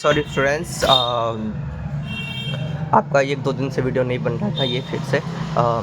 Sorry students, आपका 1-2 दिन से वीडियो नहीं बन रहा था। ये फिर से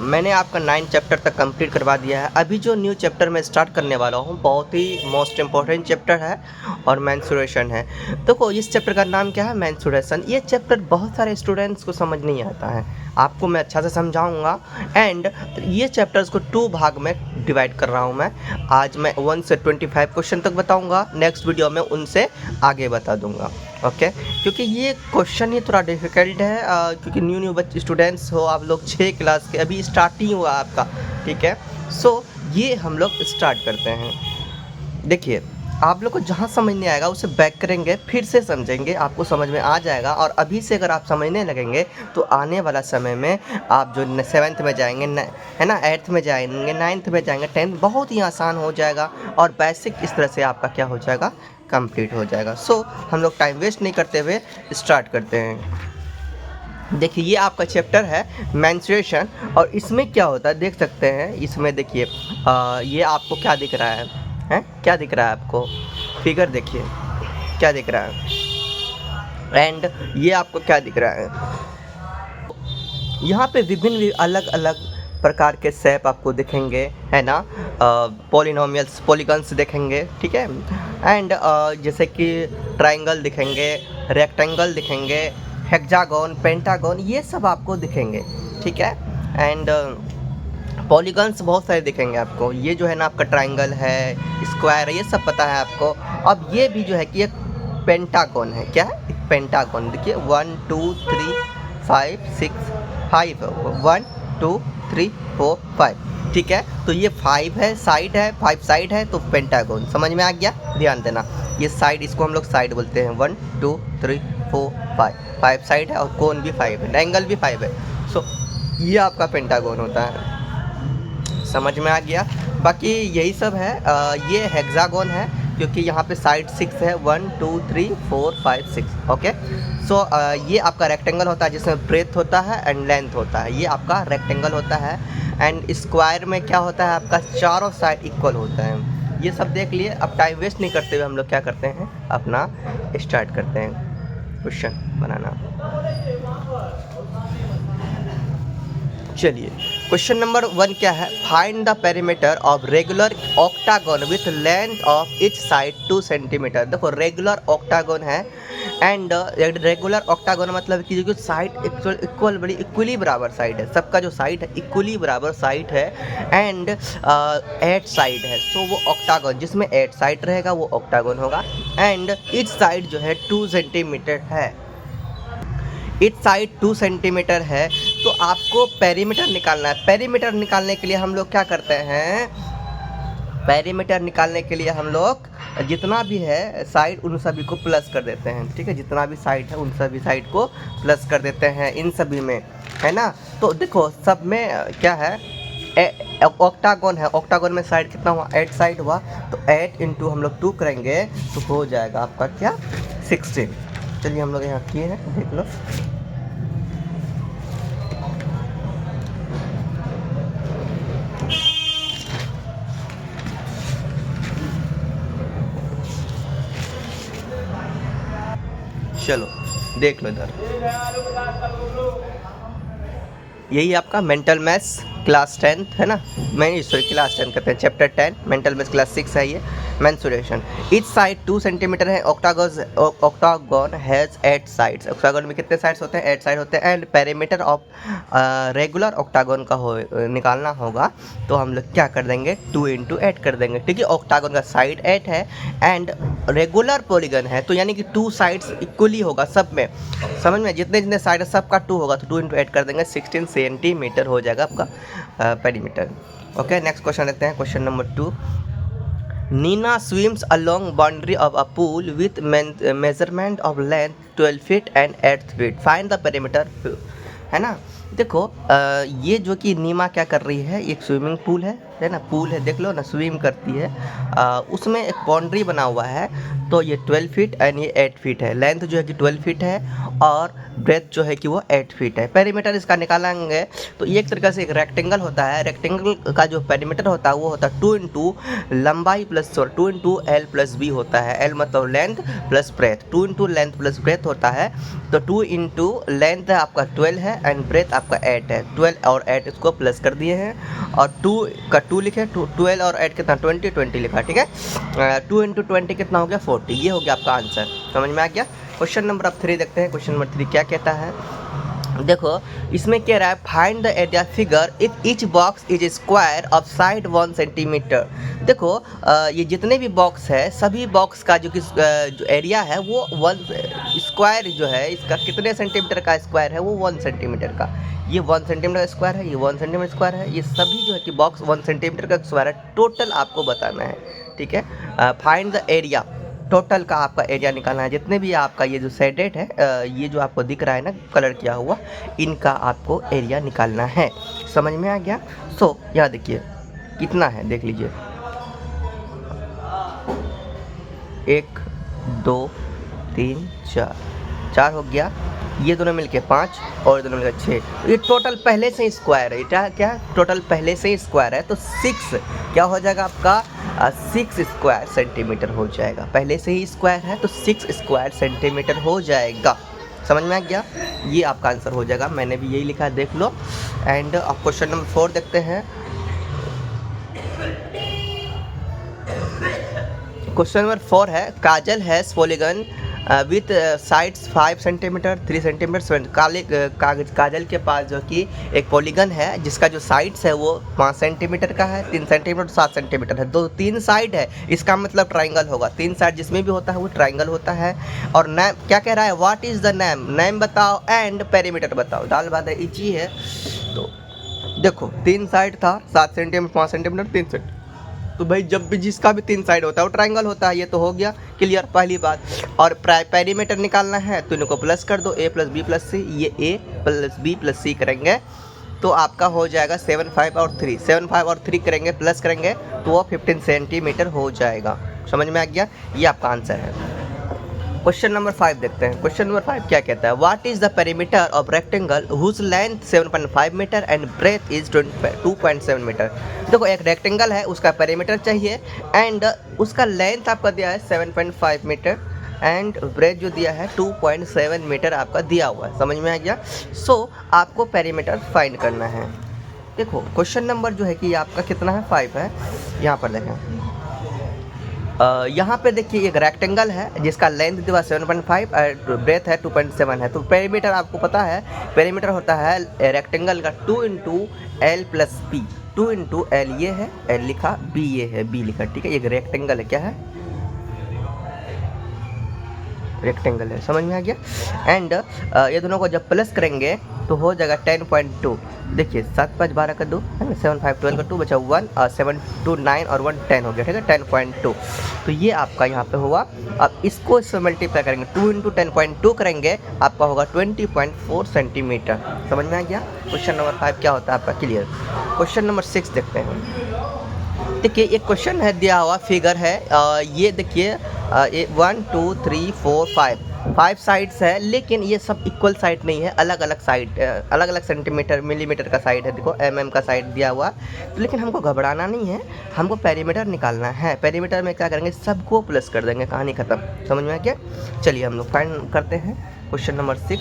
मैंने आपका 9 चैप्टर तक कंप्लीट करवा दिया है। अभी जो न्यू चैप्टर मैं स्टार्ट करने वाला हूँ बहुत ही मोस्ट इम्पॉर्टेंट चैप्टर है और मेंस्ट्रुएशन है। देखो इस चैप्टर का नाम क्या है, मेंस्ट्रुएशन। ये चैप्टर बहुत सारे स्टूडेंट्स को समझ नहीं आता है, आपको मैं अच्छा से समझाऊंगा। एंड ये चैप्टर्स को 2 भाग में डिवाइड कर रहा हूँ मैं। आज मैं 1 से 25 क्वेश्चन तक बताऊंगा, नेक्स्ट वीडियो में उनसे आगे बता दूंगा। ओके, क्योंकि ये क्वेश्चन ही थोड़ा डिफ़िकल्ट है, क्योंकि न्यू बच्चे स्टूडेंट्स हो आप लोग, 6 क्लास के, अभी स्टार्टिंग हुआ आपका। ठीक है, सो ये हम लोग स्टार्ट करते हैं। देखिए आप लोग को जहाँ समझ नहीं आएगा उसे बैक करेंगे, फिर से समझेंगे, आपको समझ में आ जाएगा। और अभी से अगर आप समझने लगेंगे तो आने वाला समय में आप जो 7th में जाएंगे है ना, 8th में जाएंगे, 9th में जाएंगे, 10th बहुत ही आसान हो जाएगा और बेसिक इस तरह से आपका क्या हो जाएगा, कंप्लीट हो जाएगा। सो हम लोग टाइम वेस्ट नहीं करते हुए स्टार्ट करते हैं। देखिए ये आपका चैप्टर है मेंस्ट्रुएशन, और इसमें क्या होता है देख सकते हैं। इसमें देखिए ये आपको क्या दिख रहा है, क्या दिख रहा है आपको, फिगर देखिए क्या दिख रहा है। एंड ये आपको क्या दिख रहा है, यहाँ पे विभिन्न अलग अलग प्रकार के शेप आपको दिखेंगे, है ना। पॉलिनोमियल्स, पॉलीगन्स दिखेंगे, ठीक है। एंड जैसे कि ट्रायंगल दिखेंगे, रेक्टेंगल दिखेंगे, हेक्सागोन, पेंटागोन, ये सब आपको दिखेंगे, ठीक है। एंड पॉलीगन्स बहुत सारे दिखेंगे आपको। ये जो है ना आपका ट्रायंगल है, स्क्वायर है, ये सब पता है आपको। अब ये भी जो है कि एक पेंटागोन है। क्या है, एक पेंटागोन। देखिए 1 2 3 5 6 5 1 2 3 4 5, ठीक है। तो ये 5 है, साइड है, 5 साइड है, तो पेंटागोन समझ में आ गया। ध्यान देना, ये साइड, इसको हम लोग साइड बोलते हैं। 1 2 3 4 5 साइड है, और कोन भी 5 है, एंगल भी 5 है। सो ये आपका पेंटागोन होता है, समझ में आ गया। बाकी यही सब है। ये हेक्सागोन है क्योंकि यहाँ पे साइड 6 है, 1 2 3 4 5 6। ओके, सो ये आपका रेक्टेंगल होता है जिसमें ब्रेथ होता है एंड लेंथ होता है। ये आपका रेक्टेंगल होता है। एंड स्क्वायर में क्या होता है, आपका चारों साइड इक्वल होता है। ये सब देख लिए। अब टाइम वेस्ट नहीं करते हुए हम लोग क्या करते हैं, अपना स्टार्ट करते हैं क्वेश्चन बनाना। चलिए क्वेश्चन नंबर 1 क्या है, find the perimeter of regular octagon with length of each side 2 centimetre. देखो रेगुलर ऑक्टागन है, एंड रेगुलर ऑक्टागन मतलब कि जो साइड इक्वल बड़ी इक्वली बराबर साइड है, सबका जो साइड है इक्वली बराबर साइड है। एंड 8 साइड है, सो वो ऑक्टागन, जिसमें 8 साइड रहेगा वो ऑक्टागन होगा। एंड ईच साइड जो है 2 सेंटीमीटर है, इस साइड 2 सेंटीमीटर है। तो आपको पेरीमीटर निकालना है। पेरीमीटर निकालने के लिए हम लोग क्या करते हैं, पेरीमीटर निकालने के लिए हम लोग जितना भी है साइड उन सभी को प्लस कर देते हैं, ठीक है। जितना भी साइड है उन सभी साइड को प्लस कर देते हैं इन सभी में, है ना। तो देखो सब में क्या है, ऑक्टागन है, ऑक्टागन में साइड कितना हुआ, 8 साइड हुआ। तो 8 इंटू हम लोग 2 करेंगे तो हो जाएगा आपका क्या, 16। चलिए हम लोग यहाँ किए हैं, देख लो। चलो देख लो इधर, यही आपका मेंटल मैथ्स क्लास 10 है ना, मैं सॉरी क्लास 10 कहते हैं, चैप्टर 10 मेंटल मैथ्स क्लास 6 है ये, मेंस्ट्रुएशन। ईच साइड 2 सेंटीमीटर है। Octagon has 8 sides. ऑक्टागन में कितने साइड्स होते हैं, 8 साइड होते हैं। And perimeter of regular octagon का निकालना होगा, तो हम लोग क्या कर देंगे, 2 इंटू 8 कर देंगे, ठीक है। ऑक्टागन का साइड 8 है एंड रेगुलर पॉलीगन है, तो यानी कि 2 साइड्स इक्वली होगा सब में, समझ में, जितने जितने साइड है सबका 2 होगा, तो 2 इंटू 8 कर देंगे, 16 सेंटीमीटर हो जाएगा आपका पेरीमीटर। ओके, नेक्स्ट क्वेश्चन लेते हैं, question number 2। Neena swims along boundary of a pool with measurement of length 12 feet and 8 feet, find the perimeter, है ना। देखो ये जो कि नीमा क्या कर रही है, एक स्विमिंग पूल है, है ना, पूल है, देख लो ना, स्विम करती है, उसमें एक बाउंड्री बना हुआ है। तो ये 12 फीट एंड ये 8 फीट है। लेंथ जो है कि 12 फीट है और ब्रेथ जो है कि वो 8 फीट है। पेरीमीटर इसका निकालेंगे तो ये एक तरीके से एक रेक्टेंगल होता है। रेक्टेंगल का जो पेरीमीटर होता है वो होता है 2 इंटू लंबाई plus 2 into L plus B होता है। एल मतलब length plus breadth, 2 into length plus breadth होता है। तो 2 इंटू लेंथ आपका 12 है एंड ब्रेथ आपका 8 है। 12 और 8 इसको प्लस कर दिए हैं और 2 का 2 लिखे, 12 और 8 कितना 20, 20 लिखा, ठीक है। 2 इंटू 20 कितना हो गया 40। ये हो गया आपका आंसर, समझ में आ गया। क्वेश्चन नंबर अब 3 देखते हैं। क्वेश्चन नंबर 3 क्या कहता है, देखो इसमें कह रहा है find the area figure if each box is square of side 1 centimetre. देखो ये जितने भी बॉक्स है सभी बॉक्स का जो एरिया है वो 1 स्क्वायर जो है, इसका कितने सेंटीमीटर का स्क्वायर है, वो 1 सेंटीमीटर का। ये 1 सेंटीमीटर का स्क्वायर है, ये 1 सेंटीमीटर स्क्वायर है, ये सभी जो है कि बॉक्स 1 सेंटीमीटर का स्क्वायर है। टोटल आपको बताना है, ठीक है। फाइंड द एरिया, टोटल का आपका एरिया निकालना है। जितने भी आपका ये जो शेडेड है, ये जो आपको दिख रहा है ना कलर किया हुआ, इनका आपको एरिया निकालना है। समझ में आ गया। सो यहाँ देखिए कितना है, देख लीजिए 1 2 3 4, 4 हो गया, ये दोनों मिलके 5 और दोनों मिलकर 6। ये टोटल पहले से ही स्क्वायर है, क्या टोटल पहले से ही स्क्वायर है। तो 6 क्या हो जाएगा आपका 6 स्क्वायर सेंटीमीटर हो जाएगा। पहले से ही स्क्वायर है तो 6 स्क्वायर सेंटीमीटर हो जाएगा। समझ में आ गया, ये आपका आंसर हो जाएगा। मैंने भी यही लिखा है, देख लो। एंड अब क्वेश्चन नंबर 4 देखते हैं। क्वेश्चन नंबर 4 है Kajal has polygon with sides 5 centimetre 3 centimetre. Kajal के पास जो कि एक पॉलीगन है जिसका जो साइड्स है वो 5 सेंटीमीटर का है, 3 सेंटीमीटर 7 सेंटीमीटर है। 3 साइड है, इसका मतलब ट्राइंगल होगा। 3 साइड जिसमें भी होता है वो ट्राइंगल होता है। और नेम क्या कह रहा है, what is the name, name बताओ एंड पेरीमीटर बताओ। दाल बात है, इजी है। तो देखो 3 साइड था, 7 सेंटीमीटर 5 सेंटीमीटर 3 सेंटीमीटर। तो भाई जब भी जिसका भी 3 साइड होता है वो ट्राइंगल होता है। ये तो हो गया क्लियर, पहली बात। और पेरीमीटर निकालना है तो इनको प्लस कर दो, a प्लस बी प्लस सी। ये a प्लस बी प्लस सी करेंगे तो आपका हो जाएगा 7 5 और 3, 7 5 और 3 करेंगे प्लस करेंगे तो वो 15 सेंटीमीटर हो जाएगा। समझ में आ गया, ये आपका आंसर है। क्वेश्चन नंबर 5 देखते हैं। क्वेश्चन नंबर 5 क्या कहता है, what is the perimeter of rectangle whose length 7.5 metre and breadth is 2.7 metre. देखो एक रेक्टेंगल है, उसका पेरीमीटर चाहिए एंड उसका लेंथ आपका दिया है 7.5 मीटर एंड ब्रेथ जो दिया है 2.7 मीटर आपका दिया हुआ है। समझ में आ गया। सो आपको पेरीमीटर फाइंड करना है। देखो क्वेश्चन नंबर जो है कि आपका कितना है 5 है। यहाँ पर देखें, यहाँ पे देखिए एक रेक्टेंगल है जिसका लेंथ दिया 7.5 और ब्रेथ है 2.7 है। तो पेरीमीटर आपको पता है, पेरीमीटर होता है रेक्टेंगल का 2 into L plus B. 2 into L ये है, एल लिखा, बी ये है, बी लिखा, ठीक है। एक रेक्टेंगल है, क्या है, रेक्टेंगल है। समझ में आ गया। एंड ये दोनों को जब प्लस करेंगे तो हो जाएगा 10.2। देखिए 7 5 12 का 2 है ना, 7 5 12 का 2 बचा 1 और 7 2 9 और 1 10 हो गया, ठीक है 10.2। तो ये आपका यहाँ पे हुआ। अब इसको इससे मल्टीप्लाई करेंगे, 2 इंटू 10.2 करेंगे आपका होगा 20.4 सेंटीमीटर। समझ में आ गया। क्वेश्चन नंबर 5 क्या होता है आपका क्लियर। क्वेश्चन नंबर 6 देखते हैं। देखिए एक क्वेश्चन है दिया हुआ, फिगर है, ये देखिए 1 2 3 4 5 साइड्स है, लेकिन ये सब इक्वल साइड नहीं है, अलग अलग साइड, अलग अलग सेंटीमीटर मिलीमीटर का साइड है। देखो mm का साइड दिया हुआ। तो लेकिन हमको घबराना नहीं है, हमको पेरीमीटर निकालना है। पेरीमीटर में क्या करेंगे, सबको प्लस कर देंगे, कहानी खत्म। समझ में आ गया। चलिए हम लोग फाइंड करते हैं क्वेश्चन नंबर 6।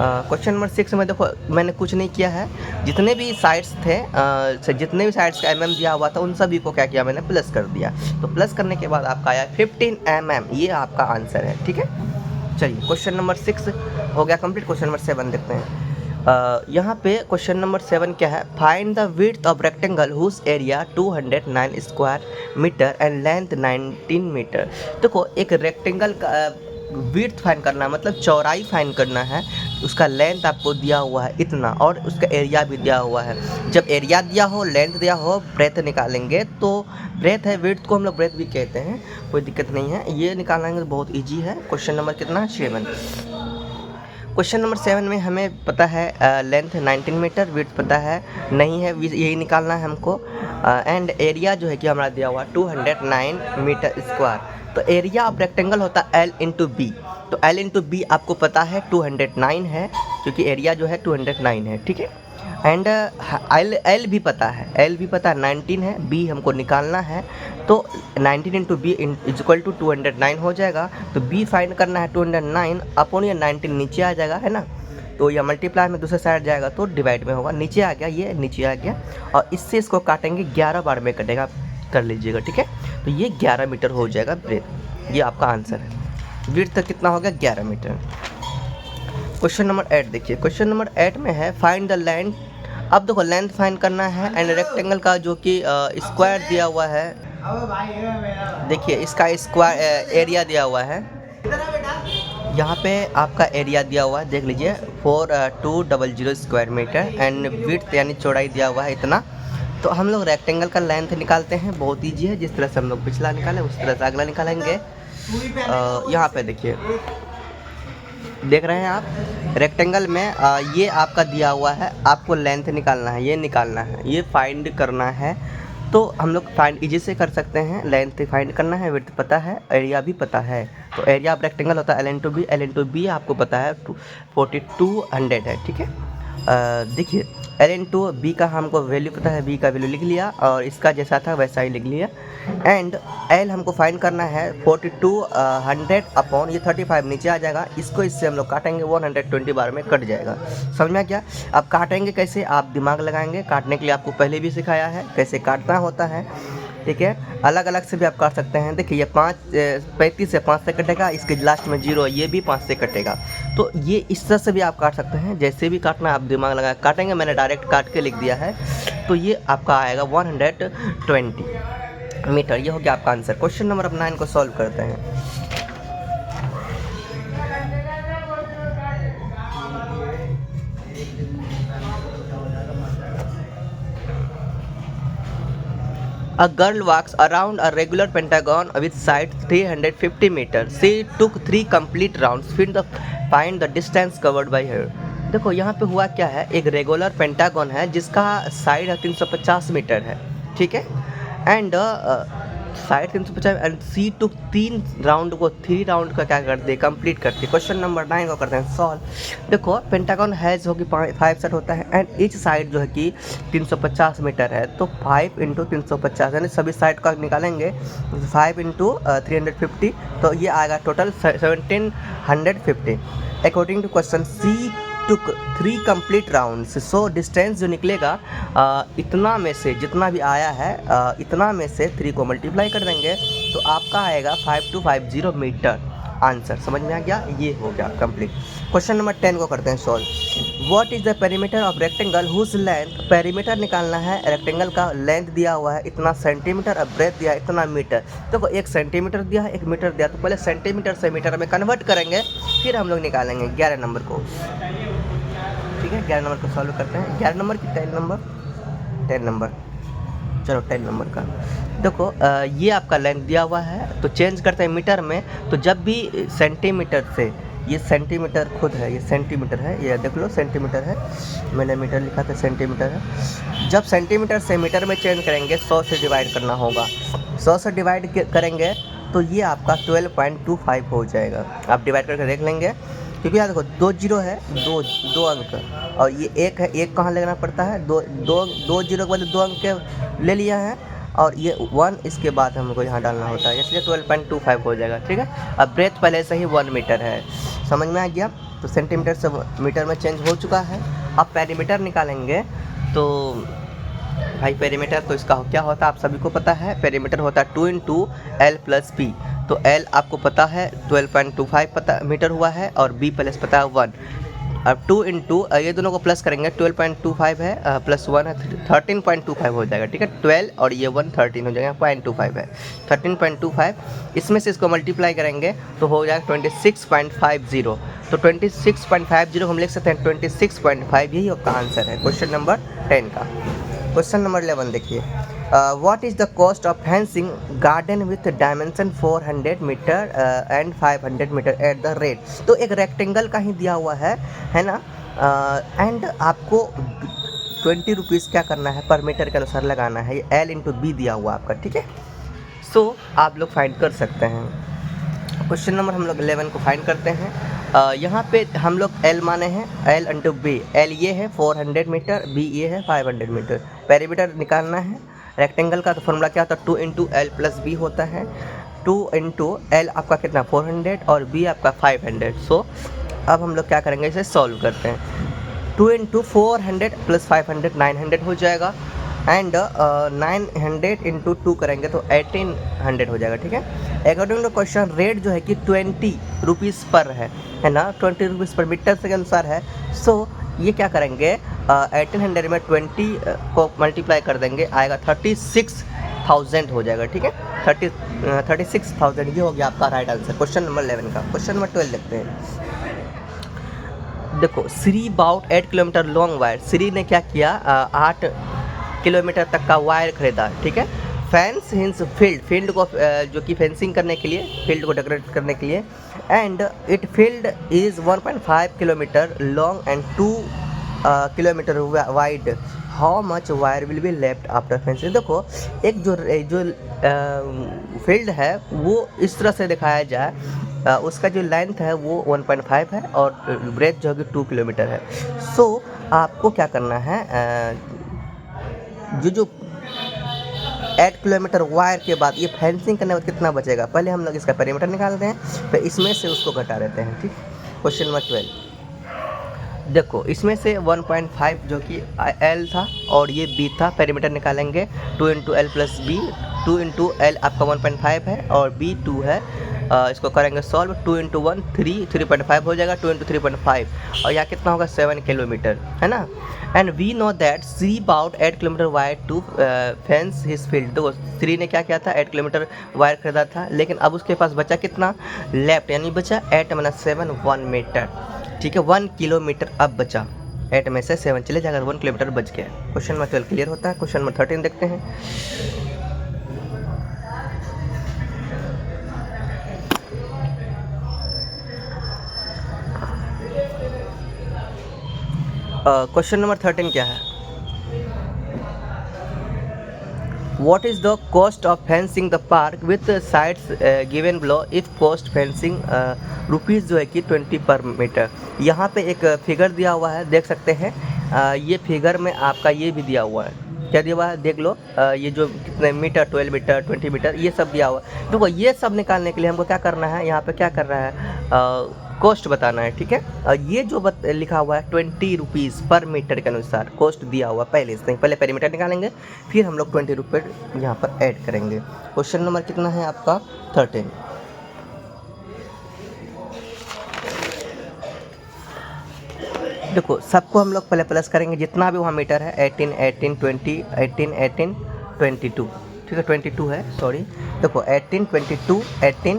क्वेश्चन नंबर 6 में देखो मैंने कुछ नहीं किया है, जितने भी साइड्स थे, जितने भी साइड्स का mm दिया हुआ था उन सभी को क्या किया मैंने, प्लस कर दिया। तो प्लस करने के बाद आपका आया 15 mm, ये आपका आंसर है, ठीक है। चलिए क्वेश्चन नंबर 6 हो गया कंप्लीट। क्वेश्चन नंबर 7 देखते हैं। यहाँ पे क्वेश्चन नंबर 7 क्या है, find the width of rectangle whose area 209 square metre and length 19 metre. देखो एक रेक्टेंगल का विड्थ फाइंड करना है, मतलब चौड़ाई फाइंड करना है। उसका लेंथ आपको दिया हुआ है इतना और उसका एरिया भी दिया हुआ है। जब एरिया दिया हो, लेंथ दिया हो, ब्रेथ निकालेंगे तो ब्रेथ है, विड्थ को हम लोग ब्रेथ भी कहते हैं, कोई दिक्कत नहीं है। ये निकालेंगे तो बहुत इजी है। क्वेश्चन नंबर कितना है 7। क्वेश्चन नंबर 7 में हमें पता है लेंथ 19 मीटर, विड्थ पता है नहीं है, यही निकालना है हमको। एंड एरिया जो है कि हमारा दिया हुआ 209 मीटर स्क्वायर। तो एरिया ऑफ रेक्टेंगल होता है L इंटू बी। तो L इंटू बी आपको पता है 209 है, क्योंकि एरिया जो है 209 है, ठीक है। एंड L भी पता है, L भी पता है 19 है, B हमको निकालना है। तो 19 इंटू बी इक्वल टू 209 हो जाएगा। तो B फाइंड करना है 209 अपॉन ये 19 नीचे आ जाएगा, है ना। तो ये मल्टीप्लाई में दूसरे साइड जाएगा तो डिवाइड में होगा, नीचे आ गया, ये नीचे आ गया। और इससे इसको काटेंगे 11 बार में कटेगा, कर लीजिएगा, ठीक है। तो ये 11 मीटर हो जाएगा ब्रेथ, ये आपका आंसर है। विड्थ कितना हो गया 11 मीटर। क्वेश्चन नंबर 8 देखिए, क्वेश्चन नंबर 8 में है फाइंड द लेंथ। अब देखो लेंथ फाइंड करना है एंड रेक्टेंगल का जो कि स्क्वायर दिया हुआ है। देखिए इसका स्क्वायर एरिया दिया हुआ है, यहाँ पे आपका एरिया दिया हुआ है, देख लीजिए 4200 स्क्वायर मीटर एंड विड्थ यानी चौड़ाई दिया हुआ है इतना। तो हम लोग रेक्टेंगल का लेंथ निकालते हैं, बहुत ईजी है, जिस तरह से हम लोग पिछला निकाले उस तरह से अगला निकालेंगे। यहाँ पे देखिए, देख रहे हैं आप रेक्टेंगल में ये आपका दिया हुआ है, आपको लेंथ निकालना है, ये निकालना है, ये फाइंड करना है। तो हम लोग फाइंड इजी से कर सकते हैं, लेंथ फाइंड करना है, विड्थ पता है, एरिया भी पता है। तो एरिया ऑफ रेक्टेंगल होता है L into B, L into B आपको पता है 4200 है, ठीक है। देखिए L इंटू बी का हमको वैल्यू पता है, बी का वैल्यू लिख लिया और इसका जैसा था वैसा ही लिख लिया। एंड L हमको फाइंड करना है 4200 अपॉन ये 35 नीचे आ जाएगा, इसको इससे हम लोग काटेंगे 120 बार में कट जाएगा। समझ में आ गया। अब काटेंगे कैसे, आप दिमाग लगाएंगे, काटने के लिए आपको पहले भी सिखाया है कैसे काटना होता है, ठीक है। अलग अलग से भी आप काट सकते हैं। देखिए ये 35 से 5 से कटेगा, इसके लास्ट में 0, ये भी 5 से कटेगा। तो ये इस तरह से भी आप काट सकते हैं, जैसे भी काटना आप दिमाग लगा काटेंगे। मैंने डायरेक्ट काट के लिख दिया है, तो ये आपका आएगा 120 मीटर। ये हो गया आपका आंसर। क्वेश्चन नंबर अब 9 को सॉल्व करते हैं। A girl walks around a regular pentagon with side 350 meters. She took 3 complete rounds. Find the distance covered by her. देखो यहाँ पे हुआ क्या है, एक रेगुलर पेंटागन है जिसका साइड 350 मीटर है, ठीक है। And side 350 and she took 3 round को 3 राउंड का क्या करते हैं, कंप्लीट करते हैं। क्वेश्चन नंबर 9 को करते हैं सॉल्व। देखो पेंटागन हैज होगी 5 सेट होता है एंड ईच साइड जो है कि 350 मीटर है। तो 5 इंटू 350 यानी सभी साइड का निकालेंगे, 5 इंटू 350, तो ये आएगा total 1750। According to question she took 3 complete rounds. So distance जो निकलेगा इतना में से जितना भी आया है इतना में से 3 को मल्टीप्लाई कर देंगे तो आपका आएगा 5250 मीटर। आंसर समझ में आ गया, ये हो गया कंप्लीट। क्वेश्चन नंबर 10 को करते हैं solve. What is the perimeter of rectangle whose length, perimeter निकालना है, रेक्टेंगल का लेंथ दिया हुआ है इतना सेंटीमीटर और ब्रेथ दिया है इतना मीटर। देखो 1 सेंटीमीटर दिया है 1 मीटर दिया, तो पहले सेंटीमीटर से मीटर में कन्वर्ट करेंगे, फिर हम लोग निकालेंगे 11 नंबर को, ठीक है। 11 नंबर को सॉल्व करते हैं। 11 नंबर की 10 नंबर, चलो 10 नंबर का देखो ये आपका लेंथ दिया हुआ है, तो चेंज करते हैं मीटर में। तो जब भी सेंटीमीटर से, ये सेंटीमीटर खुद है, ये सेंटीमीटर है, ये देख लो सेंटीमीटर है, मैंने मीटर लिखा था सेंटीमीटर है। जब सेंटीमीटर से मीटर में चेंज करेंगे 100 से डिवाइड करना होगा, 100 से डिवाइड करेंगे तो ये आपका 12.25 हो जाएगा। आप डिवाइड करके देख लेंगे, क्योंकि यहाँ देखो 2 जीरो है, दो अंक, और ये 1 है, 1 कहाँ लेना पड़ता है, दो जीरो के बदले 2 अंक ले लिया है, और ये 1 इसके बाद हमको यहाँ डालना होता है, इसलिए 12.25 हो जाएगा, ठीक है। अब ब्रेथ पहले से ही 1 मीटर है, समझ में आ गया। तो सेंटीमीटर से मीटर में चेंज हो चुका है। अब पेरीमीटर निकालेंगे, तो भाई पेरीमीटर तो इसका क्या होता है आप सभी को पता है, पेरीमीटर होता है 2 इंटू L प्लस P। तो L आपको पता है 12.25 पता मीटर हुआ है, और B प्लस पता है 1। अब 2 इंटू ये दोनों को प्लस करेंगे, 12.25 है प्लस 1 है 13.25 हो जाएगा, ठीक है। 12 और ये 1 13 हो जाएगा, 0.25 है 13.25। इसमें से इसको मल्टीप्लाई करेंगे तो हो जाएगा 26.50। तो 26.50 हम लिख सकते हैं 26.5, यही आपका आंसर है क्वेश्चन नंबर 10 का। क्वेश्चन नंबर 11 देखिए, what is the cost of fencing garden with dimension 400 metre and 500 metre at the rate. तो एक रेक्टेंगल का ही दिया हुआ है ना, एंड आपको 20 रुपीज़ क्या करना है पर मीटर के अनुसार लगाना है। ये L इंटू बी दिया हुआ आपका, ठीक है। सो आप लोग फाइंड कर सकते हैं। क्वेश्चन नंबर हम लोग 11 को फाइंड करते हैं। यहाँ पे हम लोग L माने हैं, L इंटू बी। L ये है 400 मीटर, B ये है 500 मीटर। पेरीमीटर निकालना है रेक्टेंगल का, तो फॉर्मूला क्या होता है 2 इंटू एल प्लस बी होता है। 2 इंटू एल आपका कितना 400 और B आपका 500। सो अब हम लोग क्या करेंगे, इसे सॉल्व करते हैं। 2 इंटू 400 प्लस 500 900 हो जाएगा, एंड 900 इंटू 2 करेंगे तो 1800 हो जाएगा, ठीक है। अकॉर्डिंग टू क्वेश्चन रेट जो है कि 20 रुपीज़ पर है ना, 20 रुपीज़ पर मीटर से अनुसार है। सो ये क्या करेंगे 1800 में 20 को मल्टीप्लाई कर देंगे, आएगा 36,000 हो जाएगा, ठीक है। 36,000 ये हो गया आपका राइट आंसर क्वेश्चन नंबर 11 का। क्वेश्चन नंबर 12 देखते हैं। देखो, Shri bought 8 kilometre long wire. Shri ने क्या किया 8 किलोमीटर तक का वायर खरीदा, ठीक है। फेंस हिंस फील्ड को जो कि फेंसिंग करने के लिए, फील्ड को डेकोरेट करने के लिए, and it field is 1.5 kilometre long and 2 kilometre wide. How much wire will be left after fencing. देखो, एक जो फील्ड है वो इस तरह से दिखाया जाए, उसका जो लेंथ है वो 1.5 है और ब्रेथ जो है 2 किलोमीटर है। सो आपको क्या करना है, जो 8 किलोमीटर वायर के बाद ये फेंसिंग करने में कितना बचेगा, पहले हम लोग इसका पेरीमीटर निकालते हैं, फिर इसमें से उसको घटा देते हैं, ठीक। क्वेश्चन नंबर 12 देखो, इसमें से 1.5 जो कि L था और ये B था, पेरीमीटर निकालेंगे 2 into L plus B. 2 into L आपका 1.5 है और B 2 है। इसको करेंगे सॉल्व, 2 इंटू 1 3.5 हो जाएगा, 2 इंटू 3.5 और यहाँ कितना होगा 7 किलोमीटर, है ना। And we know that Shri bought 8 kilometre wire to fence his field. तो श्री ने क्या किया था 8 किलोमीटर वायर खरीदा था, लेकिन अब उसके पास बचा कितना लेफ्ट, यानी बचा 8 - 7 1 मीटर, ठीक है। 1 किलोमीटर अब बचा, 8 में से 7 चले जाएगा, 1 किलोमीटर बच गया। क्वेश्चन नंबर 12 क्लियर होता है। क्वेश्चन नंबर 13 देखते हैं। क्वेश्चन नंबर 13 क्या है, what is the cost of fencing the park with sides given below if cost fencing rupees जो है कि 20 पर मीटर। यहाँ पे एक फिगर दिया हुआ है, देख सकते हैं। ये फिगर में आपका ये भी दिया हुआ है, क्या दिया हुआ है देख लो। ये जो कितने मीटर 12 मीटर 20 मीटर ये सब दिया हुआ है। देखो, ये सब निकालने के लिए हमको क्या करना है, यहाँ पे क्या कर रहा है कॉस्ट बताना है, ठीक है। ये जो लिखा हुआ है 20 रुपीज़ पर मीटर के अनुसार कॉस्ट दिया हुआ पहले से, पहले पेरीमीटर निकालेंगे, फिर हम लोग 20 रुपये यहाँ पर ऐड करेंगे। क्वेश्चन नंबर कितना है आपका 13। देखो, सबको हम लोग पहले प्लस करेंगे, जितना भी वहाँ मीटर है 18 18 20 18 18 22, ठीक है 22 है, सॉरी। देखो 18 22 18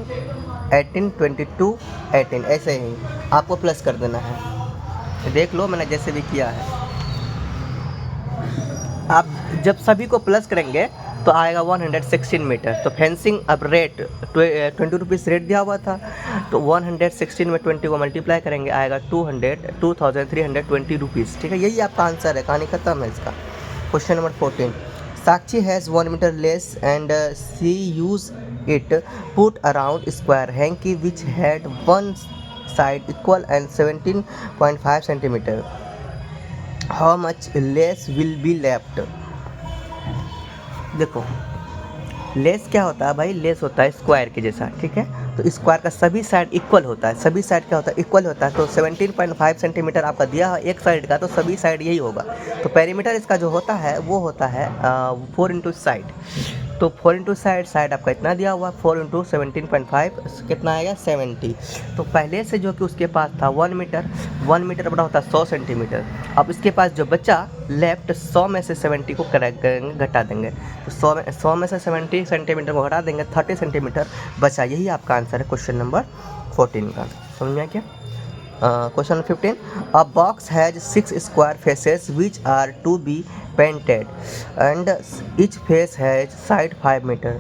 18 22 18 ऐसे ही आपको प्लस कर देना है। देख लो मैंने जैसे भी किया है। आप जब सभी को प्लस करेंगे तो आएगा 116 मीटर। तो फेंसिंग अब रेट 20 रुपीज़ रेट दिया हुआ था, तो 116 में 20 को मल्टीप्लाई करेंगे, आएगा 2320 रुपीज़, ठीक है। यही आपका आंसर है, कहानी खत्म है इसका। Question number 14, Sakshi has 1 metre lace and she use it put around square hankie which had one side equal and 17.5 centimetre. How much lace will be left. देखो, लेस क्या होता है भाई, लेस होता है स्क्वायर के जैसा, ठीक है। तो स्क्वायर का सभी साइड इक्वल होता है, सभी साइड क्या होता है इक्वल होता है। तो 17.5 सेंटीमीटर आपका दिया है एक साइड का, तो सभी साइड यही होगा। तो पेरीमीटर इसका जो होता है वो होता है 4 इंटू साइड। तो 4 इंटू साइड आपका इतना दिया हुआ, 4 इंटू 17.5 कितना आएगा 70। तो पहले से जो कि उसके पास था 1 मीटर बड़ा होता है 100 सेंटीमीटर। अब इसके पास जो बचा लेफ्ट 100 में से 70 को घटा देंगे, तो 100 में से 70 सेंटीमीटर को घटा देंगे, 30 सेंटीमीटर बचा। यही आपका आंसर है क्वेश्चन नंबर 14 का। समझ में आ गया। Question 15, a box has 6 square faces which are to be painted and each face has side 5 meter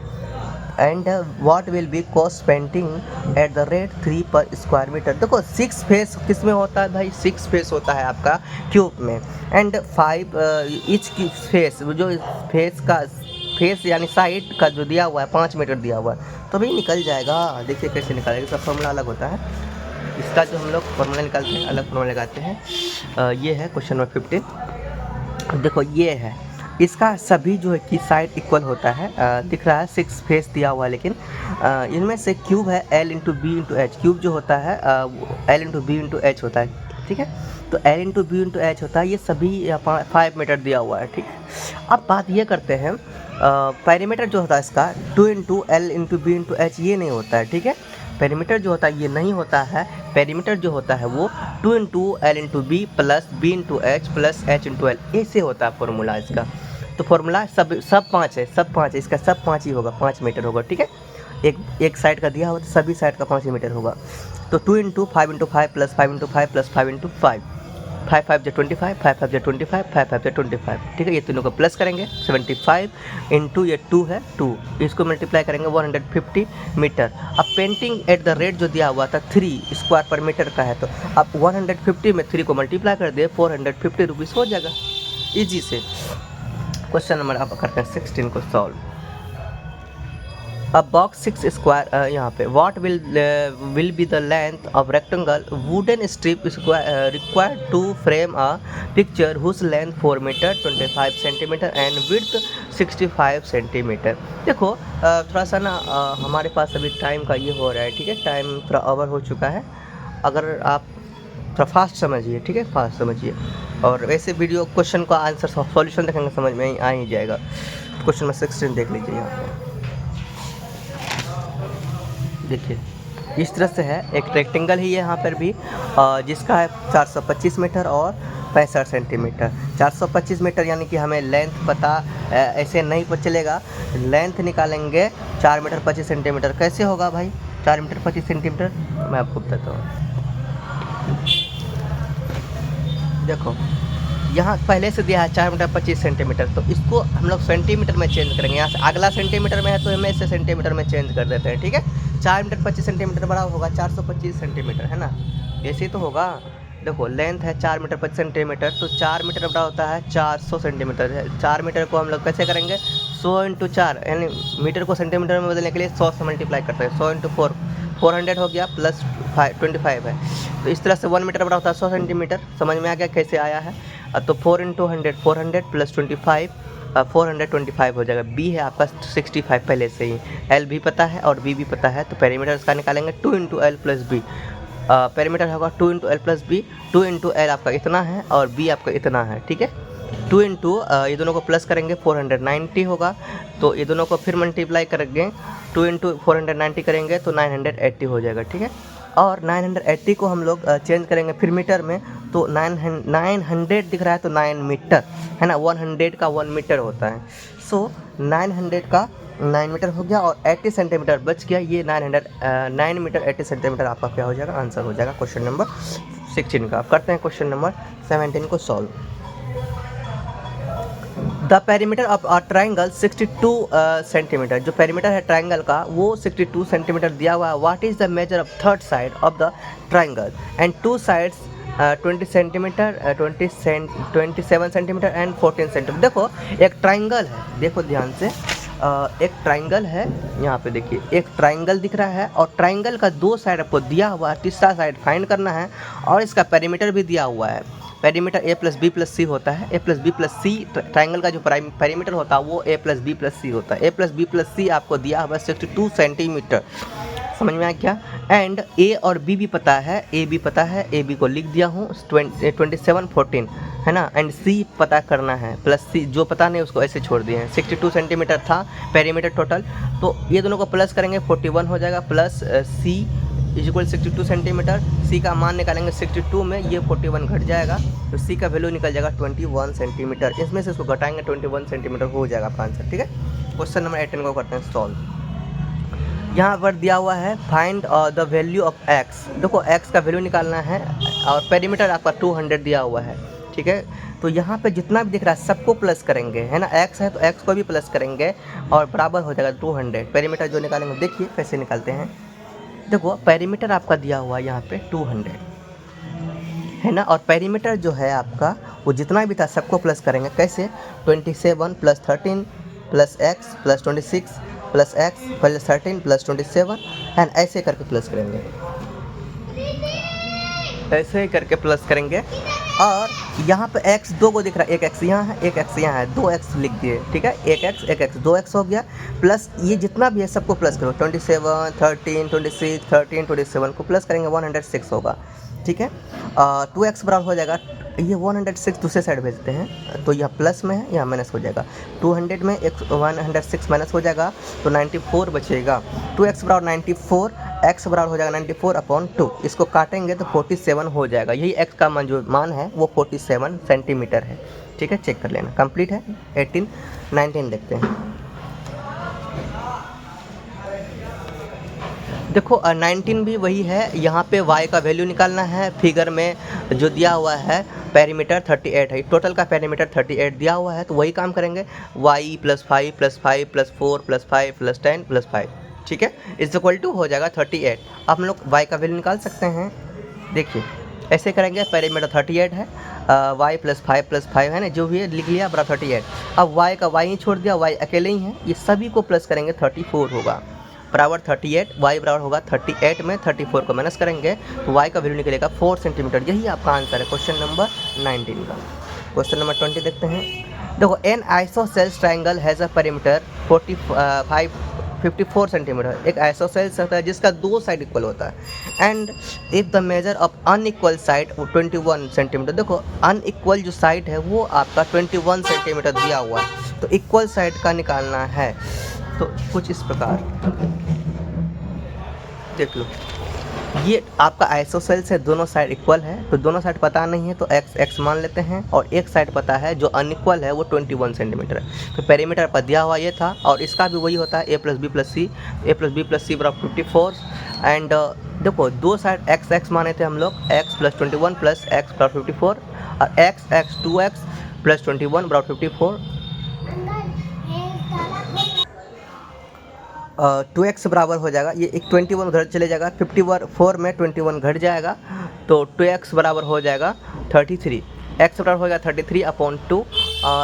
and what will be cost painting at the rate 3 per square metre. देखो 6 face किस में होता है भाई, 6 फेस होता है आपका cube में, एंड 5 ईच की फेस, जो फेस का फेस यानी साइड का जो दिया हुआ है 5 मीटर दिया हुआ है, तो भाई निकल जाएगा। देखिए कैसे निकालेगा, इसका फॉर्मूला अलग होता है, इसका जो हम लोग फॉर्मूला निकालते हैं अलग फॉर्मूला लगाते हैं। ये है क्वेश्चन नंबर 15। देखो ये है, इसका सभी जो है कि साइड इक्वल होता है। दिख रहा है 6 फेस दिया हुआ है, लेकिन इनमें से क्यूब है L into B into H. Cube जो होता है L into B into H होता है, ठीक है। तो L into B into H होता है, ये सभी 5 मीटर दिया हुआ है, ठीक है। अब बात ये करते हैं, पेरीमीटर जो होता है इसका 2 into L into B into H, ये नहीं होता है, ठीक है। पेरीमीटर जो होता है ये नहीं होता है, पेरीमीटर जो होता है वो 2 into L into B plus B into H plus H into L, ऐसे होता है फॉर्मूला इसका। तो फॉर्मूला सब 5 है, सब 5 है, इसका सब 5 ही होगा, 5 मीटर होगा, ठीक है। एक साइड का दिया हुआ तो सभी साइड का 5 मीटर होगा। तो 2 into 5 into 5 plus 5 into 5 plus 5 into 5, 5 5 जो 25, 5 5 जो 25, 5 5 जो 25, ठीक है। ये तीनों को प्लस करेंगे, 75 इंटू ये 2 है 2, इसको मल्टीप्लाई करेंगे 150 मीटर। अब पेंटिंग एट द रेट जो दिया हुआ था 3 स्क्वायर पर मीटर का है, तो अब 150 में 3 को मल्टीप्लाई कर दे, 450 रुपीज़ हो जाएगा ईजी से। क्वेश्चन नंबर आप करते हैं 16 को सॉल्व। अब बॉक्स 6 स्क्वायर यहाँ पे, what will be the length of rectangle wooden strip required to frame a picture whose length 4 metre 25 centimetre and width 65 centimetre. देखो थोड़ा सा ना हमारे पास अभी टाइम का ये हो रहा है, ठीक है, टाइम थोड़ा ओवर हो चुका है। अगर आप थोड़ा फास्ट समझिए, ठीक है, फास्ट समझिए, और वैसे वीडियो क्वेश्चन का आंसर सॉल्यूशन देखेंगे समझ में आ ही जाएगा। क्वेश्चन नंबर 16 देख लीजिए यहाँ पे, देखिए इस तरह से है, एक रेक्टेंगल ही है यहाँ पर भी, जिसका है 425 मीटर और 65 सेंटीमीटर। 425 मीटर यानी कि हमें लेंथ पता ऐसे नहीं पता चलेगा, लेंथ निकालेंगे 4 मीटर 25 सेंटीमीटर। कैसे होगा भाई 4 मीटर 25 सेंटीमीटर, मैं आपको बताता हूँ। देखो यहाँ पहले से दिया है 4 मीटर 25 सेंटीमीटर, तो इसको हम लोग सेंटीमीटर में चेंज करेंगे। यहाँ से अगला सेंटीमीटर में है तो हम इसे सेंटीमीटर में चेंज कर देते हैं, ठीक है। 4 मीटर 25 सेंटीमीटर बराबर होगा 425 सेंटीमीटर, है ना, ऐसे ही तो होगा। देखो लेंथ है 4 मीटर 25 सेंटीमीटर, तो 4 मीटर बड़ा होता है 400 सेंटीमीटर है। 4 मीटर को हम लोग कैसे करेंगे, 100 इंटू 4, यानी मीटर को सेंटीमीटर में बदलने के लिए 100 से मल्टीप्लाई करते हैं। 100 इंटू 4 400 हो गया, प्लस 25 है, तो इस तरह से 1 मीटर बड़ा होता है 100 सेंटीमीटर। समझ में आ गया कैसे आया है। तो 4 इंटू 100 400 प्लस 25 425 हो जाएगा। बी है आपका 65 पहले से ही, एल भी पता है और बी भी पता है, तो पेरीमीटर इसका निकालेंगे 2 into L plus B. Perimeter होगा 2 into L plus B, 2 into L आपका इतना है और बी आपका इतना है, ठीक है। 2 इंटू ये दोनों को प्लस करेंगे 490 होगा, तो ये दोनों को फिर मल्टीप्लाई करेंगे, 2 इंटू 490 करेंगे तो 980 हो जाएगा, ठीक है। और 980 को हम लोग चेंज करेंगे फिर मीटर में, तो 900 दिख रहा है तो 9 मीटर है ना, 100 का 1 मीटर होता है। सो 900 का 9 मीटर हो गया और 80 सेंटीमीटर बच गया, ये 9 मीटर 80 सेंटीमीटर आपका क्या हो जाएगा, आंसर हो जाएगा क्वेश्चन नंबर 16 का। आप करते हैं क्वेश्चन नंबर 17 को solve. The perimeter of a triangle 62 centimetre, जो पेरीमीटर है ट्राइंगल का वो 62 सेंटीमीटर दिया हुआ है। What is the measure of third side of the triangle and two sides 20 centimetre 27 centimetre and 14 centimetre. देखो एक ट्राइंगल है, देखो ध्यान से, एक ट्राइंगल है यहाँ पे, देखिए एक ट्राइंगल दिख रहा है और ट्राइंगल का 2 साइड आपको दिया हुआ है, तीसरा साइड फाइंड करना है, और इसका पेरीमीटर भी दिया हुआ है। पेरीमीटर ए प्लस बी प्लस सी होता है, ए प्लस बी प्लस सी, ट्राइंगल का जो पेरीमीटर होता है वो ए प्लस बी प्लस सी होता है। ए प्लस बी प्लस सी आपको दिया हुआ 62 सेंटीमीटर, समझ में आया क्या। एंड ए और बी भी पता है, ए बी पता है, ए बी को लिख दिया हूँ 27 14 है ना, एंड सी पता करना है, प्लस सी जो पता नहीं उसको ऐसे छोड़ दिए हैं। 62 सेंटीमीटर था पेरीमीटर टोटल, तो ये दोनों को प्लस करेंगे 41 हो जाएगा, plus C is equal 62 centimetre. C का मान निकालेंगे 62 में, ये 41 घट जाएगा, तो सी का वैल्यू निकल जाएगा 21 सेंटीमीटर। इसमें से इसको घटाएंगे 21 सेंटीमीटर हो जाएगा आपका आंसर, ठीक है। क्वेश्चन नंबर 18 को करते हैं सॉल्व। यहाँ पर दिया हुआ है find the value of x. देखो एक्स का वैल्यू निकालना है, और पेरीमीटर आपका 200 दिया हुआ है, ठीक है। तो यहाँ पे जितना भी दिख रहा है सबको प्लस करेंगे, है ना, x है तो x को भी प्लस करेंगे और बराबर हो जाएगा 200। पेरीमीटर जो निकालेंगे देखिए कैसे निकालते हैं। देखो पेरीमीटर आपका दिया हुआ है यहाँ पे 200, है ना, और पेरीमीटर जो है आपका वो जितना भी था सबको प्लस करेंगे। कैसे? 27 plus 13 plus x plus 26 plus x plus 13 plus 27 and ऐसे करके प्लस करेंगे, ऐसे ही करके प्लस करेंगे। और यहाँ पे x दो को दिख रहा है, एक x यहाँ है एक x यहाँ है, 2x लिख दिए, ठीक है, एक x 2x हो गया। प्लस ये जितना भी है सबको प्लस करो, 27 13 26 13 27 को प्लस करेंगे 106 होगा, ठीक है। 2x बराबर हो जाएगा, ये 106 दूसरे साइड भेजते हैं तो यह प्लस में है, यहाँ माइनस हो जाएगा। 200 में 106 माइनस हो जाएगा तो 94 बचेगा। 2x बराबर 94, x बराबर हो जाएगा 94/2। इसको काटेंगे तो 47 हो जाएगा। यही x का जो मान है वो 47 सेंटीमीटर है, ठीक है, चेक कर लेना। कंप्लीट है। 18 19 देखते हैं। देखो 19 भी वही है, यहाँ पे y का वैल्यू निकालना है। फिगर में जो दिया हुआ है पेरीमीटर 38 है, टोटल का पेरीमीटर 38 दिया हुआ है, तो वही काम करेंगे। y +5 +5 +4 +5 +10 +5, ठीक है, इज इक्वल टू हो जाएगा 38। अब हम लोग y का वैल्यू निकाल सकते हैं। देखिए ऐसे करेंगे, पेरीमीटर 38 है, y +5 +5 है ना, जो भी है लिख लिया बराबर 38। अब y का y ही छोड़ दिया, y अकेले ही है, ये सभी को प्लस करेंगे 34 होगा बराबर 38। y बराबर होगा 38 में 34 को माइनस करेंगे तो y का वैल्यू निकलेगा 4 सेंटीमीटर। यही आपका आंसर है क्वेश्चन नंबर 19 का। क्वेश्चन नंबर 20 देखते हैं। देखो N isosceles triangle has a perimeter 54 centimetre. एक आइसोसेल्स होता है जिसका दो साइड इक्वल होता है and if the measure of unequal side 21 centimetre. देखो अनइक्वल जो साइड है वो आपका 21 सेंटीमीटर दिया हुआ है, तो इक्वल साइड का निकालना है। तो कुछ इस प्रकार देख लो, ये आपका आइसोसेल्स है, दोनों साइड इक्वल है, तो दोनों साइड पता नहीं है तो x मान लेते हैं, और एक साइड पता है जो अनइक्वल है वो 21 सेंटीमीटर है। तो पेरीमीटर पर दिया हुआ ये था और इसका भी वही होता है a + b + c बराबर 54। एंड देखो दो साइड x माने थे हम लोग, x + 21 + x बराबर 54 और x 2x + 21 बराबर 54। 2x बराबर हो जाएगा, ये एक 21 उधर चले जाएगा, 54 में 21 घट जाएगा तो 2x बराबर हो जाएगा 33। x बराबर हो जाएगा 33/2।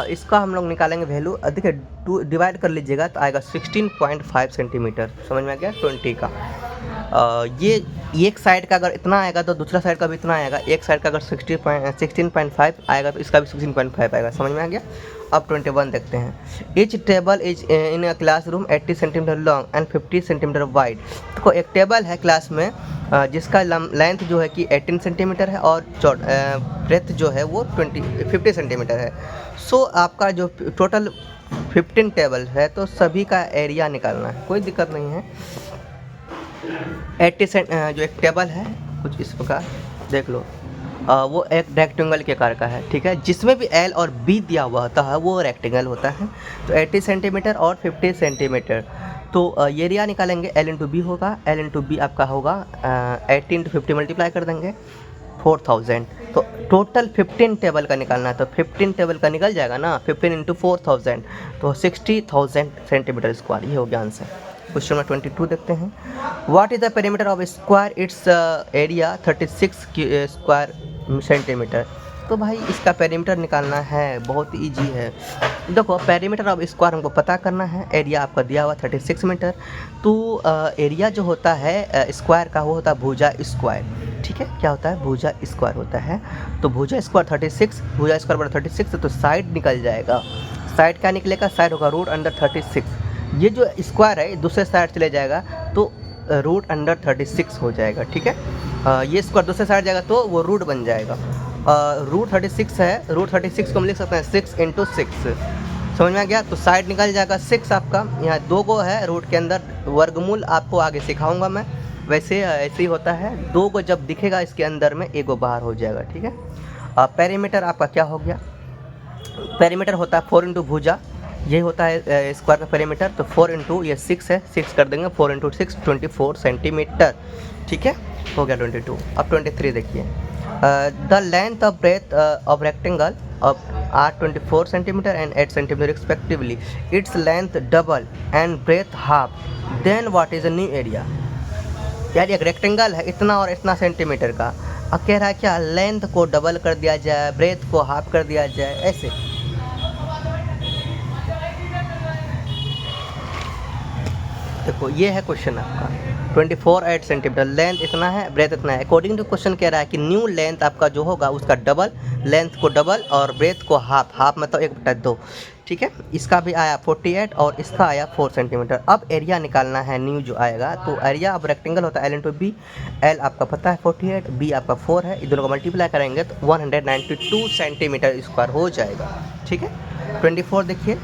इसका हम लोग निकालेंगे वैल्यू। देखिए 2 डिवाइड कर लीजिएगा तो आएगा 16.5 सेंटीमीटर। समझ में आ गया 20 का। ये एक साइड का अगर इतना आएगा तो दूसरा साइड का भी इतना आएगा। एक साइड का अगर 16.5 आएगा तो इसका भी 16.5 आएगा। समझ में आ गया। अब 21 देखते हैं। Each table is in a classroom 80 centimetre long and 50 centimetre wide. देखो एक टेबल है क्लास में जिसका लेंथ जो है कि 18 सेंटीमीटर है और ब्रेथ जो है वो 50 सेंटीमीटर है। सो आपका जो टोटल 15 टेबल है तो सभी का एरिया निकालना है, कोई दिक्कत नहीं है। 80 जो एक टेबल है कुछ इस प्रकार देख लो, वो एक रेक्टेंगल के आकार का है, ठीक है, जिसमें भी L और B दिया हुआ होता है वो रेक्टेंगल होता है। तो 80 सेंटीमीटर और 50 सेंटीमीटर, तो ये एरिया निकालेंगे, L × B होगा। L × B आपका होगा 18 × 50 मल्टीप्लाई कर देंगे 4000। तो टोटल 15 टेबल का निकालना है, तो 15 टेबल का निकल जाएगा ना, 15 × 4000 तो 60,000 सेंटीमीटर स्क्वायर। ये हो गया आंसर। क्वेश्चन नंबर 22 देखते हैं। What is the perimeter of square, it's area 36 square centimetre. तो भाई इसका पेरीमीटर निकालना है, बहुत ईजी है। देखो पेरीमीटर ऑफ स्क्वायर हमको पता करना है, एरिया आपका दिया हुआ 36 मीटर। तो एरिया जो होता है स्क्वायर का वो होता है भुजा स्क्वायर, ठीक है, क्या होता है भुजा स्क्वायर होता है। तो भुजा स्क्वायर 36, भुजा स्क्वायर बड़ा 36 तो साइड निकल जाएगा। साइड क्या निकलेगा, साइड होगा √36। ये जो स्क्वायर है दूसरे साइड चले जाएगा तो √36 हो जाएगा, ठीक है। ये स्क्वायर दूसरे साइड जाएगा तो वो रूट बन जाएगा। √36 है, √36 को हम लिख सकते हैं 6 × 6। समझ में आ गया। तो साइड निकल जाएगा 6 आपका। यहाँ 2 गो है रूट के अंदर, वर्गमूल आपको आगे सिखाऊंगा मैं। वैसे ऐसे ही होता है, 2 गो जब दिखेगा इसके अंदर में 1 गो बाहर हो जाएगा, ठीक है। पेरीमीटर आपका क्या हो गया, पेरीमीटर होता है 4 × भुजा, ये होता है स्क्वायर का पेरीमीटर। तो 4 × ये 6 है, 6 कर देंगे, 4 × 6 24 सेंटीमीटर, ठीक है, हो गया 22। अब 23 देखिए। The length of breadth of rectangle of are 24 centimeter and 8 centimeter respectively. Its length double and breadth half. Then what is a new area? यार एक रेक्टेंगल है इतना और इतना सेंटीमीटर का, अब कह रहा है क्या लेंथ को डबल कर दिया जाए, ब्रेथ को हाफ कर दिया जाए, ऐसे। देखो ये है क्वेश्चन आपका 24 8 सेंटीमीटर, लेंथ इतना है, ब्रेथ इतना है। अकॉर्डिंग टू क्वेश्चन कह रहा है कि न्यू लेंथ आपका जो होगा उसका डबल, लेंथ को डबल और ब्रेथ को हाफ, हाफ मतलब 1/2। ठीक है, इसका भी आया 48 और इसका आया 4 सेंटीमीटर। अब एरिया निकालना है न्यू जो आएगा, तो एरिया अब रेक्टेंगल होता है L इंटू बी। एल आपका पता है 48, बी आपका 4 है, इन दोनों को मल्टीप्लाई करेंगे तो 192 सेंटीमीटर स्क्वायर हो जाएगा। ठीक है, 24 देखिए,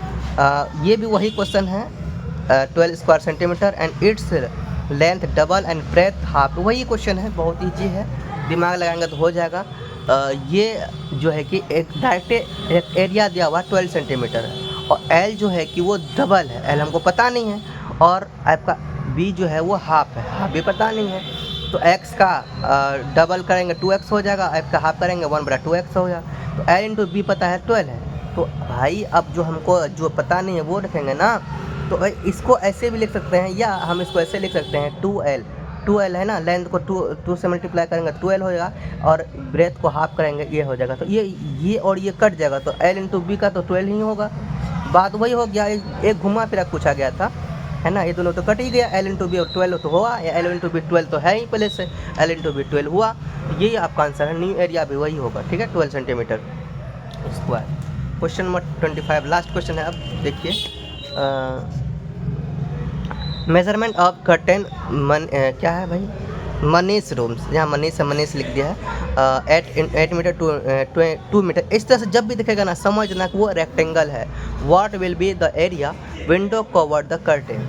ये भी वही क्वेश्चन है, 12 square centimetre and its length double and breadth half, वही क्वेश्चन है, बहुत ईजी है, दिमाग लगाएंगे तो हो जाएगा। ये जो है कि एक डायरेक्ट एरिया दिया हुआ 12 सेंटीमीटर है और एल जो है कि वो डबल है, एल हमको पता नहीं है, और आपका बी जो है वो हाफ है, हाफ भी पता नहीं है, तो एक्स का डबल करेंगे 2x हो जाएगा, एफ का हाफ करेंगे 1/2x हो जाएगा। तो एल इंटू बी पता है 12 है, तो भाई अब जो हमको जो पता नहीं है वो रखेंगे ना, तो इसको ऐसे भी लिख सकते हैं या हम इसको ऐसे लिख सकते हैं 2L है ना, लेंथ को 2 से मल्टीप्लाई करेंगे 2L होगा और ब्रेथ को हाफ करेंगे ये हो जाएगा, तो ये और ये कट जाएगा, तो L इंटू बी का तो 12 ही होगा। बात वही हो गया, एक घुमा फिरा पूछा गया था, है ना, ये दोनों तो कट ही गया, L इंटू बी और 12 तो हुआ, या L इंटू बी 12 तो है ही पहले से, L इंटू बी 12 हुआ, यही आपका आंसर है, न्यू एरिया भी वही होगा। ठीक है, 12 centimetre square. Question number 25 last question है। अब देखिए, मेजरमेंट ऑफ कर्टेन क्या है भाई, मनीष रूम्स, यहाँ मनीष लिख दिया है, 8 मीटर 2 मीटर। इस तरह से जब भी दिखेगा ना समझना कि वो रेक्टेंगल है। What will be the area window cover the curtain.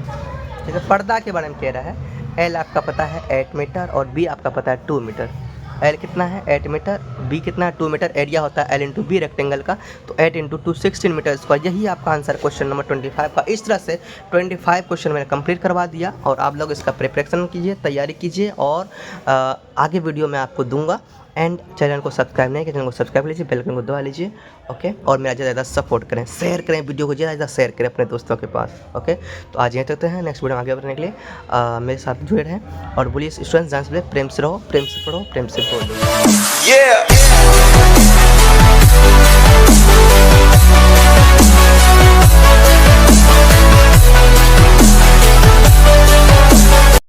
ठीक है, पर्दा के बारे में कह रहा है। एल आपका पता है 8 मीटर और बी आपका पता है 2 मीटर। एल कितना है 8 मीटर, बी कितना है 2 मीटर, एरिया होता है एल इंटू बी रेक्टेंगल का, तो 8 इंटू 2 16 मीटर स्क्वायर। यही आपका आंसर क्वेश्चन नंबर 25 का। इस तरह से 25 क्वेश्चन मैंने कंप्लीट करवा दिया और आप लोग इसका प्रिपरेशन कीजिए, तैयारी कीजिए, और आगे वीडियो मैं आपको दूंगा। एंड चैनल को सब्सक्राइब नहीं किया, चैनल को सब्सक्राइब लीजिए, बेल आइकन को दबा लीजिए। ओके, और मेरा ज़्यादा सपोर्ट करें, शेयर करें वीडियो को, ज़्यादा शेयर करें अपने दोस्तों के पास। ओके, तो आज यहीं तक हैं, नेक्स्ट वीडियो में आगे बढ़ने के लिए मेरे साथ जुड़े रहें और बोलिए स्टूडेंट्स डांस प्रेम से रहो, प्रेम से पढ़ो, प्रेम से बोलो।